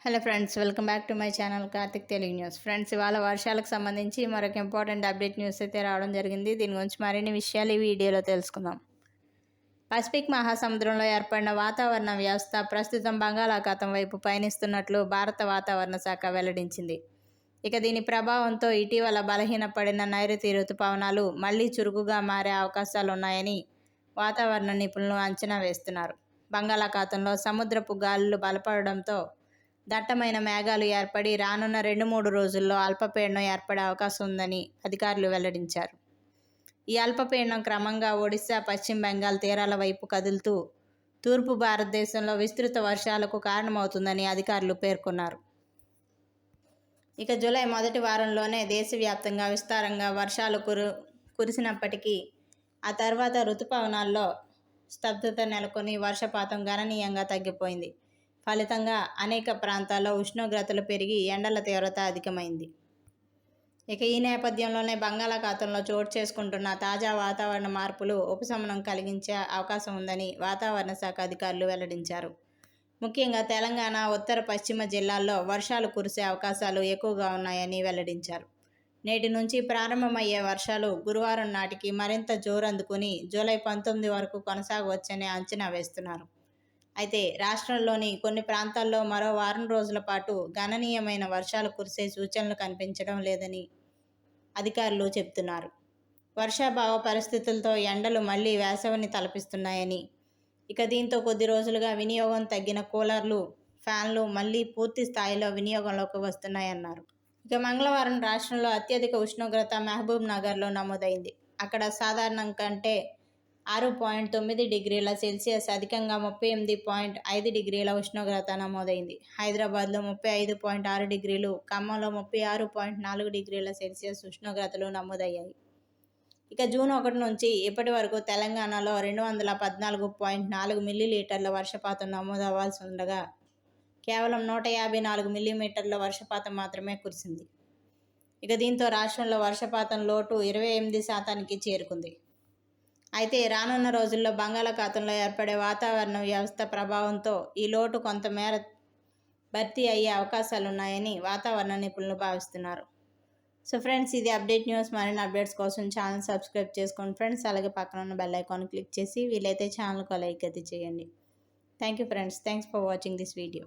Hello friends, welcome back to my channel Karthik Telugu news. Friends, ఇవాళ వర్షాలకు సంబంధించి మరొక ఇంపార్టెంట్ అప్డేట్ న్యూస్ అయితే రావడం జరిగింది. దీని గురించి మరిన్ని విషయాలు ఈ వీడియోలో తెలుసుకుందాం. పసిఫిక్ మహాసముద్రంలో ఏర్పడిన వాతావరణ వ్యవస్థ ప్రస్తుతం బంగాళాఖాతం వైపు పయనిస్తున్నట్లు భారత వాతావరణ శాఖ వెల్లడించింది. ఇక దీని ప్రభావంతో ఇటీవల బలహీనపడిన నైరుతి రుతుపవనాలు మళ్లీ చురుకుగా మారే అవకాశాలున్నాయని వాతావరణ నిపుణులు అంచనా వేస్తున్నారు. బంగాళాఖాతంలో సముద్రపు గాలులు బలపడడంతో దట్టమైన మేఘాలు ఏర్పడి రానున్న 2-3 రోజుల్లో అల్పపీడనం ఏర్పడే అవకాశం ఉందని అధికారులు వెల్లడించారు. ఈ అల్పపీడనం క్రమంగా ఒడిశా, పశ్చిమ బెంగాల్ తీరాల వైపు కదులుతూ తూర్పు భారతదేశంలో విస్తృత వర్షాలకు కారణమవుతుందని అధికారులు పేర్కొన్నారు. ఇక జూలై మొదటి వారంలోనే దేశవ్యాప్తంగా విస్తారంగా వర్షాలు కురిసినప్పటికీ ఆ తర్వాత రుతుపవనాల్లో స్తబ్దత నెలకొని వర్షపాతం గణనీయంగా తగ్గిపోయింది. ఫలితంగా అనేక ప్రాంతాల్లో ఉష్ణోగ్రతలు పెరిగి ఎండల తీవ్రత అధికమైంది. ఇక ఈ నేపథ్యంలోనే బంగాళాఖాతంలో చోటు చేసుకుంటున్న తాజా వాతావరణ మార్పులు ఉపశమనం కలిగించే అవకాశం ఉందని వాతావరణ శాఖ అధికారులు వెల్లడించారు. ముఖ్యంగా తెలంగాణ, ఉత్తర పశ్చిమ జిల్లాల్లో వర్షాలు కురిసే అవకాశాలు ఎక్కువగా ఉన్నాయని వెల్లడించారు. నేటి నుంచి ప్రారంభమయ్యే వర్షాలు గురువారం నాటికి మరింత జోరందుకుని జూలై 19 వరకు కొనసాగవచ్చని అంచనా వేస్తున్నారు. అయితే రాష్ట్రంలోని కొన్ని ప్రాంతాల్లో మరో వారం రోజుల పాటు గణనీయమైన వర్షాలు కురిసే సూచనలు కనిపించడం లేదని అధికారులు చెబుతున్నారు. వర్షాభావ పరిస్థితులతో ఎండలు మళ్లీ వేసవిని తలపిస్తున్నాయని, ఇక దీంతో కొద్ది రోజులుగా వినియోగం తగ్గిన కూలర్లు, ఫ్యాన్లు మళ్లీ పూర్తి స్థాయిలో వినియోగంలోకి వస్తున్నాయన్నారు. ఇక మంగళవారం రాష్ట్రంలో అత్యధిక ఉష్ణోగ్రత మహబూబ్ నగర్లో నమోదైంది. అక్కడ సాధారణం కంటే 6.9 డిగ్రీల సెల్సియస్ అధికంగా 38.5 డిగ్రీల ఉష్ణోగ్రత నమోదైంది. హైదరాబాద్లో 35.6 డిగ్రీలు, ఖమ్మంలో 36.4 డిగ్రీల సెల్సియస్ ఉష్ణోగ్రతలు నమోదయ్యాయి. ఇక జూన్ 1 నుంచి ఇప్పటి వరకు తెలంగాణలో 214.4 మిల్లీలీటర్ల వర్షపాతం నమోదవ్వాల్సి ఉండగా కేవలం 154 మిల్లీమీటర్ల వర్షపాతం మాత్రమే కురిసింది. ఇక దీంతో రాష్ట్రంలో వర్షపాతం లోటు 28% చేరుకుంది. అయితే రానున్న రోజుల్లో బంగాళాఖాతంలో ఏర్పడే వాతావరణ వ్యవస్థ ప్రభావంతో ఈ లోటు కొంతమేర భర్తీ అయ్యే అవకాశాలున్నాయని వాతావరణ నిపుణులు భావిస్తున్నారు. సో ఫ్రెండ్స్, ఇది అప్డేట్ న్యూస్. మరిన్ని అప్డేట్స్ కోసం ఛానల్ సబ్స్క్రైబ్ చేసుకోండి ఫ్రెండ్స్. అలాగే పక్కన ఉన్న బెల్ ఐకాన్ క్లిక్ చేసి వీలైతే ఛానల్కు లైక్ అయితే చేయండి. Thank you friends. Thanks for watching this video.